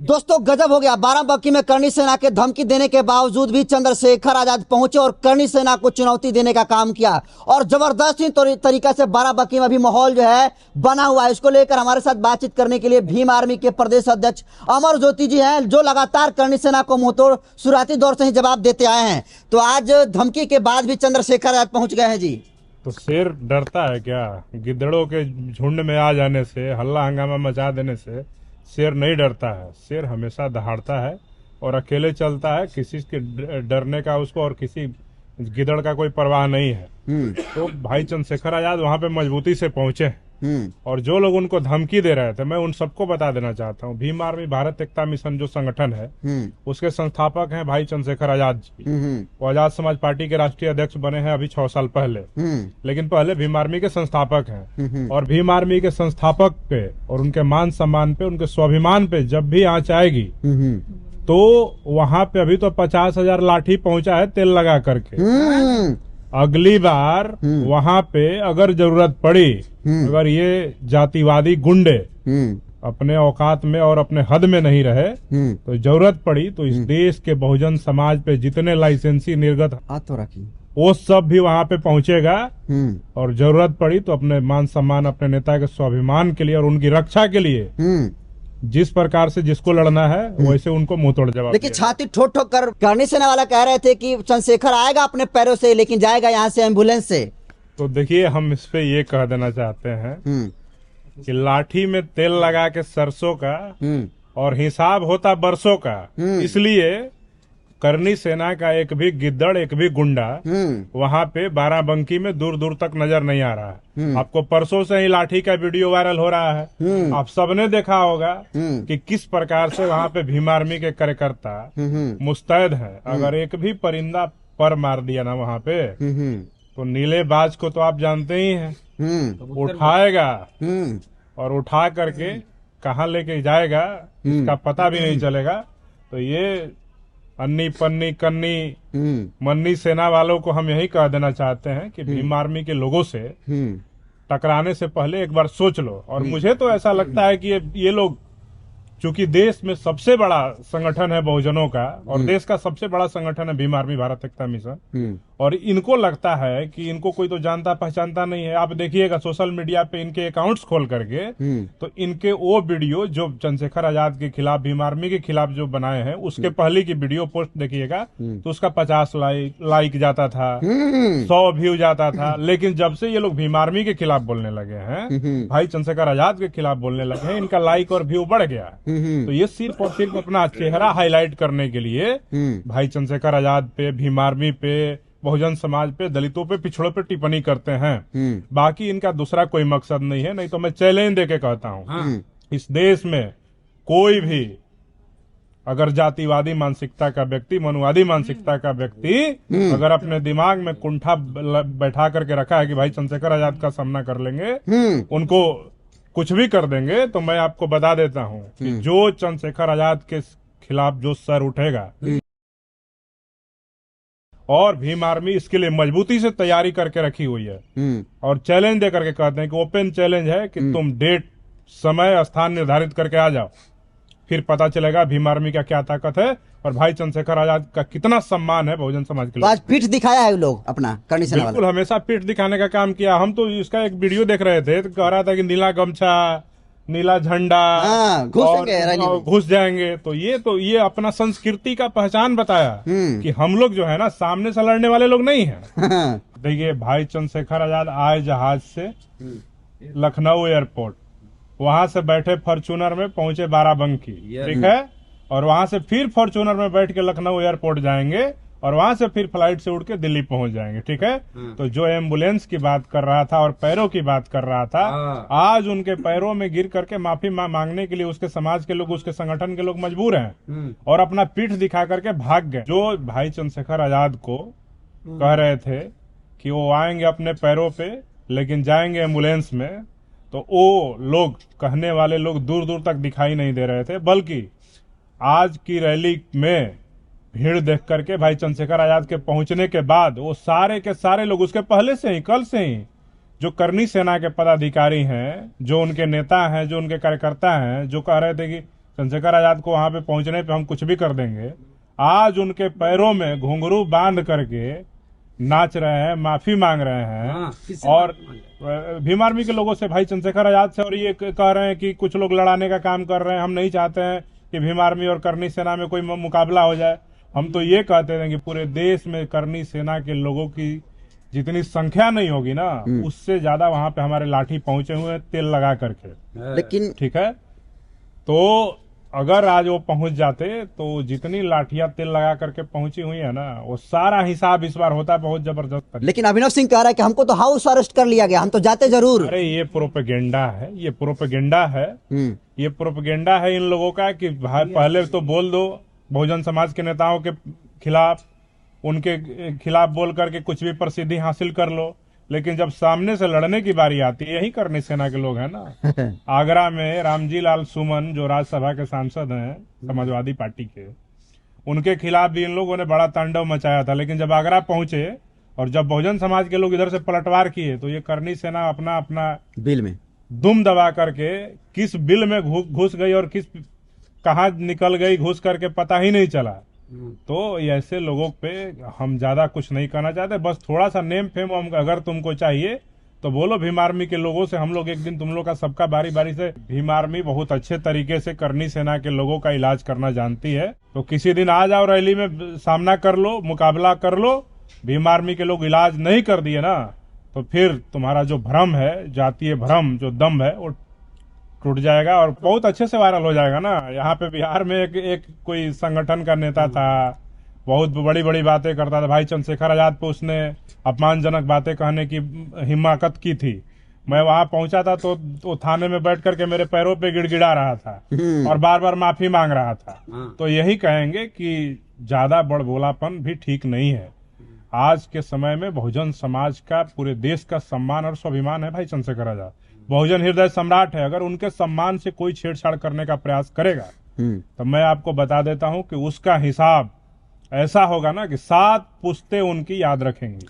दोस्तों गजब हो गया। बाराबंकी में करनी सेना के धमकी देने के बावजूद भी चंद्रशेखर आजाद पहुंचे और करनी सेना को चुनौती देने का काम किया और जबरदस्त तरीका से बाराबंकी में भी माहौल जो है बना हुआ है। इसको लेकर हमारे साथ बातचीत करने के लिए भीम आर्मी के प्रदेश अध्यक्ष अमर ज्योति जी हैं, जो लगातार करनी सेना को मुंहतोड़ शुरुआती दौर से ही जवाब देते आए हैं। तो आज धमकी के बाद भी चंद्रशेखर आजाद पहुंच गए हैं जी। तो शेर डरता है क्या? गिद्दड़ों के झुंड में आ जाने से, हल्ला हंगामा मचा देने से शेर नहीं डरता है। शेर हमेशा दहाड़ता है और अकेले चलता है। किसी के डरने का उसको और किसी गिदड़ का कोई परवाह नहीं है। तो भाई चंद्रशेखर आजाद वहां पे मजबूती से पहुंचे और जो लोग उनको धमकी दे रहे थे, मैं उन सबको बता देना चाहता हूँ, भीम आर्मी भारत एकता मिशन जो संगठन है उसके संस्थापक हैं भाई चंद्रशेखर आजाद जी। वो आजाद समाज पार्टी के राष्ट्रीय अध्यक्ष बने हैं अभी 6 साल पहले, लेकिन पहले भीम आर्मी के संस्थापक हैं। और भीम आर्मी के संस्थापक पे और उनके मान सम्मान पे, उनके स्वाभिमान पे जब भी आंच आएगी तो वहां पे अभी तो 50,000 लाठी पहुंचा है तेल लगा करके। अगली बार वहां पे अगर जरूरत पड़ी, अगर ये जातिवादी गुंडे अपने औकात में और अपने हद में नहीं रहे तो जरूरत पड़ी तो इस देश के बहुजन समाज पे जितने लाइसेंसी निर्गत वो सब भी वहां पे पहुंचेगा और जरूरत पड़ी तो अपने मान सम्मान, अपने नेता के स्वाभिमान के लिए और उनकी रक्षा के लिए जिस प्रकार से जिसको लड़ना है वैसे उनको मुंह तोड़ जवाब। लेकिन छाती ठोक ठोक कर करनी सेना वाला कह रहे थे कि चंद्रशेखर आएगा अपने पैरों से, लेकिन जाएगा यहाँ से एम्बुलेंस से। तो देखिए, हम इस पे ये कह देना चाहते हैं कि लाठी में तेल लगा के सरसों का और हिसाब होता बरसों का। इसलिए करनी सेना का एक भी गिद्दड़, एक भी गुंडा वहां पे बाराबंकी में दूर दूर तक नजर नहीं आ रहा है। आपको परसों से ही लाठी का वीडियो वायरल हो रहा है। आप सबने देखा होगा कि किस प्रकार से वहां पे भीम आर्मी के कार्यकर्ता मुस्तैद है। अगर एक भी परिंदा पर मार दिया ना वहां पे तो नीले बाज को तो आप जानते ही हैं, उठाएगा और उठा करके कहाँ लेके जाएगा इसका पता भी नहीं चलेगा। तो ये अन्नी पन्नी कन्नी मन्नी सेना वालों को हम यही कह देना चाहते हैं कि भीम आर्मी के लोगों से टकराने से पहले एक बार सोच लो। और मुझे तो ऐसा लगता है कि ये लोग, चूंकि देश में सबसे बड़ा संगठन है बहुजनों का और देश का सबसे बड़ा संगठन है भीम आर्मी भारत एकता मिशन, और इनको लगता है कि इनको कोई तो जानता पहचानता नहीं है। आप देखिएगा सोशल मीडिया पे इनके अकाउंट्स खोल करके तो इनके वो वीडियो जो चंद्रशेखर आजाद के खिलाफ, भीम आर्मी के खिलाफ जो बनाए हैं उसके पहले की वीडियो पोस्ट देखिएगा तो उसका 50 लाइक जाता था, 100 व्यू जाता था। लेकिन जब से ये लोग भीम आर्मी के खिलाफ बोलने लगे हैं, भाई चंद्रशेखर आजाद के खिलाफ बोलने लगे हैं, इनका लाइक और व्यू बढ़ गया। तो ये सिर्फ और सिर्फ अपना चेहरा हाईलाइट करने के लिए भाई चंद्रशेखर आजाद पे, भीम आर्मी पे, बहुजन समाज पे, दलितों पे, पिछड़ों पे टिप्पणी करते हैं। बाकी इनका दूसरा कोई मकसद नहीं है। नहीं तो मैं चैलेंज देके कहता हूँ, इस देश में कोई भी अगर जातिवादी मानसिकता का व्यक्ति, मनुवादी मानसिकता का व्यक्ति अगर अपने दिमाग में कुंठा बैठा करके रखा है कि भाई चंद्रशेखर आजाद का सामना कर लेंगे, उनको कुछ भी कर देंगे, तो मैं आपको बता देता हूँ कि जो चंद्रशेखर आजाद के खिलाफ जो सर उठेगा और भीम आर्मी इसके लिए मजबूती से तैयारी करके रखी हुई है और चैलेंज दे करके कहते हैं कि ओपन चैलेंज है कि तुम डेट, समय, स्थान निर्धारित करके आ जाओ, फिर पता चलेगा भीम आर्मी का क्या ताकत है और भाई चंद्रशेखर आजाद का कितना सम्मान है बहुजन समाज के लिए। आज पीठ दिखाया है लोग अपना करनी सेना वाला। बिल्कुल, हमेशा पीठ दिखाने का काम किया। हम तो इसका एक वीडियो देख रहे थे तो कह रहा था कि नीला गमछा, नीला झंडा घुस जाएंगे। तो ये अपना संस्कृति का पहचान बताया कि हम लोग जो है ना सामने से लड़ने वाले लोग नहीं हैं। देखिए, भाई चंद्रशेखर आजाद आए जहाज से लखनऊ एयरपोर्ट, वहां से बैठे फॉर्च्यूनर में पहुंचे बाराबंकी, ठीक है, और वहां से फिर फॉर्च्यूनर में बैठ के लखनऊ एयरपोर्ट जाएंगे और वहां से फिर फ्लाइट से उड़ के दिल्ली पहुंच जाएंगे, ठीक है। तो जो एम्बुलेंस की बात कर रहा था और पैरों की बात कर रहा था, आज उनके पैरों में गिर करके माफी मांगने के लिए उसके समाज के लोग, उसके संगठन के लोग मजबूर हैं और अपना पीठ दिखा करके भाग गए। जो भाई चंद्रशेखर आजाद को कह रहे थे कि वो आएंगे अपने पैरों पे लेकिन जाएंगे एम्बुलेंस में, तो वो लोग, कहने वाले लोग दूर दूर तक दिखाई नहीं दे रहे थे, बल्कि आज की रैली में भीड़ देख करके भाई चंद्रशेखर आजाद के पहुंचने के बाद वो सारे के सारे लोग, उसके पहले से ही, कल से ही जो करनी सेना के पदाधिकारी हैं, जो उनके नेता हैं, जो उनके कार्यकर्ता हैं, जो कह रहे थे कि चंद्रशेखर आजाद को वहां पे पहुंचने पे हम कुछ भी कर देंगे। आज उनके पैरों में घुंघरू बांध करके नाच रहे हैं, माफी मांग रहे हैं। और भीम आर्मी के लोगों से, भाई चंद्रशेखर आजाद से, और ये कह रहे हैं कि कुछ लोग लड़ाने का काम कर रहे हैं। हम नहीं चाहते हैं कि भीम आर्मी और करनी सेना में कोई मुकाबला हो जाए। हम तो ये कहते हैं कि पूरे देश में करनी सेना के लोगों की जितनी संख्या नहीं होगी ना, उससे ज्यादा वहां पे हमारे लाठी पहुंचे हुए हैं तेल लगा करके। लेकिन ठीक है, तो अगर आज वो पहुंच जाते तो जितनी लाठियां तेल लगा करके पहुंची हुई है ना, वो सारा हिसाब इस बार होता बहुत जबरदस्त। लेकिन अभिनव सिंह कह रहा है कि हमको तो हाउस अरेस्ट कर लिया गया, हम तो जाते जरूर। अरे ये प्रोपेगेंडा है, ये प्रोपेगेंडा है, ये प्रोपेगेंडा है इन लोगों का कि पहले तो बोल दो बहुजन समाज के नेताओं के खिलाफ, उनके खिलाफ बोल करके कुछ भी प्रसिद्धि हासिल कर लो। लेकिन जब सामने से लड़ने की बारी आती है, यही करनी सेना के लोग हैं ना। आगरा में रामजी लाल सुमन जो राज्यसभा के सांसद हैं समाजवादी पार्टी के, उनके खिलाफ भी इन लोगों ने बड़ा तांडव मचाया था। लेकिन जब आगरा पहुंचे और जब बहुजन समाज के लोग इधर से पलटवार किए, तो ये करनी सेना अपना अपना बिल में दुम दबा करके किस बिल में घुस गई और किस कहां निकल गई घुस करके पता ही नहीं चला। तो ऐसे लोगों पे हम ज्यादा कुछ नहीं करना चाहते, बस थोड़ा सा नेम फेम अगर तुमको चाहिए तो बोलो भीम आर्मी के लोगों से। हम लोग एक दिन तुम लोग का सबका बारी बारी से, भीम आर्मी बहुत अच्छे तरीके से करनी सेना के लोगों का इलाज करना जानती है। तो किसी दिन आ जाओ, रैली में सामना कर लो, मुकाबला कर लो। भीम आर्मी के लोग इलाज नहीं कर दिए ना, तो फिर तुम्हारा जो भ्रम है, जातीय भ्रम, जो दम है, वो टूट जाएगा और बहुत अच्छे से वायरल हो जाएगा ना। यहाँ पे बिहार में एक कोई संगठन का नेता था, बहुत बड़ी बड़ी बातें करता था। भाई चंद्रशेखर आजाद पे उसने अपमानजनक बातें कहने की हिम्मत की थी। मैं वहां पहुंचा था तो वो थाने में बैठ करके मेरे पैरों पे गिड़गिड़ा रहा था और बार बार माफी मांग रहा था। तो यही कहेंगे कि ज्यादा बड़बोलापन भी ठीक नहीं है। आज के समय में बहुजन समाज का, पूरे देश का सम्मान और स्वाभिमान है भाई चंद्रशेखर आजाद। बहुजन हृदय सम्राट है। अगर उनके सम्मान से कोई छेड़छाड़ करने का प्रयास करेगा तो मैं आपको बता देता हूं कि उसका हिसाब ऐसा होगा ना कि 7 पुश्तें उनकी याद रखेंगी।